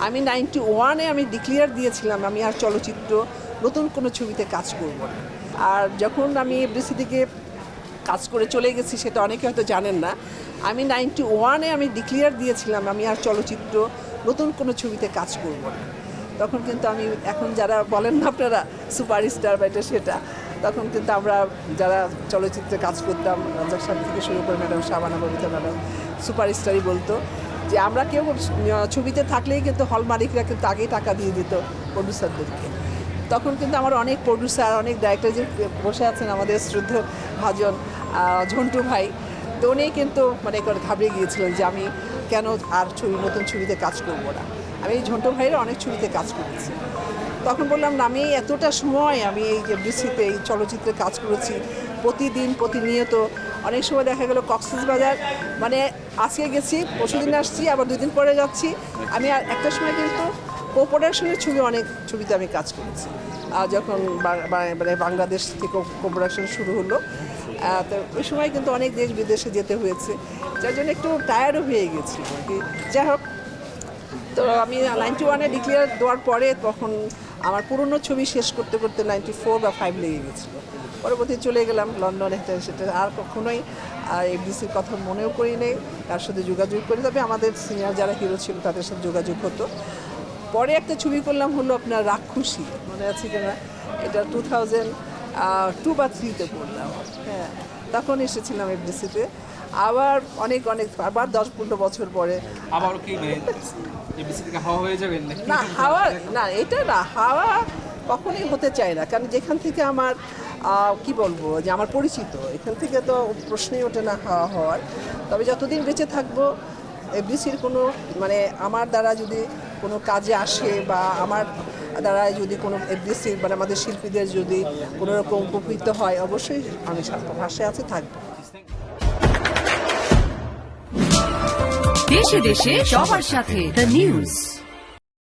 আমি 91-এ আমি ডিক্লেয়ার দিয়েছিলাম আমি আর চলচ্চিত্র নতুন কোনো ছবিতে কাজ করব না। আর যখন আমি এফডিসি থেকে কাজ করে চলে গেছি সেটা অনেকে হয়তো জানেন না। আমি 91-এ আমি ডিক্লেয়ার দিয়েছিলাম আমি আর চলচ্চিত্র নতুন কোনো ছবিতে কাজ করব না। তখন কিন্তু আমি এখন যারা বলেন না আপনারা সুপারস্টার বা এটা সেটা, তখন কিন্তু আমরা যারা চলচ্চিত্রে কাজ করতাম রাজাক সাহেব থেকে শুরু করে ম্যাডাম শাবানা ববিতা ম্যাডাম সুপারস্টারই বলতো যে আমরা কেউ ছবিতে থাকলেই কিন্তু হল মালিকরা কিন্তু আগেই টাকা দিয়ে দিত প্রডিউসারদেরকে। তখন কিন্তু আমার অনেক প্রডিউসার অনেক ডাইরেক্টর যে বসে আছেন আমাদের শ্রদ্ধ ভাজন ঝন্টু ভাই, তো উনি কিন্তু মানে করে ঘাবড়ে গিয়েছিলেন যে আমি কেন আর নতুন ছবিতে কাজ করব না। আমি এই ঝন্টু ভাইয়ের অনেক ছবিতে কাজ করেছি। তখন বললাম না, আমি এতটা সময় আমি এই যে এফডিসিতে এই চলচ্চিত্রে কাজ করেছি প্রতিদিন প্রতিনিয়ত। অনেক সময় দেখা গেল কক্সবাজার মানে আজকে গেছি পরশুদিন আসছি আবার 2 দিন পরে যাচ্ছি। আমি আর একটা সময় কিন্তু কো-প্রোডাকশনের ছবি অনেক ছবিতে আমি কাজ করেছি। যখন মানে বাংলাদেশ থেকে কো-প্রোডাকশন শুরু হলো তো ওই সময় কিন্তু অনেক দেশ বিদেশে যেতে হয়েছে, যার জন্য একটু টায়ার্ডও হয়ে গেছি আর কি। যাই হোক, তো আমি 91-এ ডিক্লেয়ার দেওয়ার পরে তখন আমার পুরনো ছবি শেষ করতে করতে 94 বা 5 লেগে গেছিলো। পরবর্তী চলে গেলাম লন্ডনে, সেটা আর কখনোই এফডিসির কথা মনেও করি নেই, তার সাথে যোগাযোগ করি। তবে আমাদের সিনিয়র যারা হিরো ছিল তাদের সাথে যোগাযোগ হতো। পরে একটা ছবি করলাম হলো আপনার রাক্ষসী, মনে আছে কিনা, এটা 2002 বা 3-তে করলাম। হ্যাঁ, তখন এসেছিলাম এফডিসিতে আবার অনেক আবার 10-15 বছর পরে। আবার কি এফডিসি থেকে হাওয়া হয়ে যাবেন না, হাওয়া না, এটা না, হাওয়া কখনোই হতে চায় না, কারণ যেখান থেকে আমার কি বলবো যে আমার পরিচিত, এখান থেকে তো প্রশ্নই ওঠে না হাওয়া হওয়ার। তবে যতদিন বেঁচে থাকবো এফডিসির কোনো মানে আমার দ্বারা যদি কোনো কাজে আসে বা আমার দ্বারা যদি কোনো এফডিসির মানে আমাদের শিল্পীদের যদি কোনো রকম উপকৃত হয়, অবশ্যই আমি পাশে আছে, থাকবো। দেশে দেশে সবার সাথে দ্য নিউজ।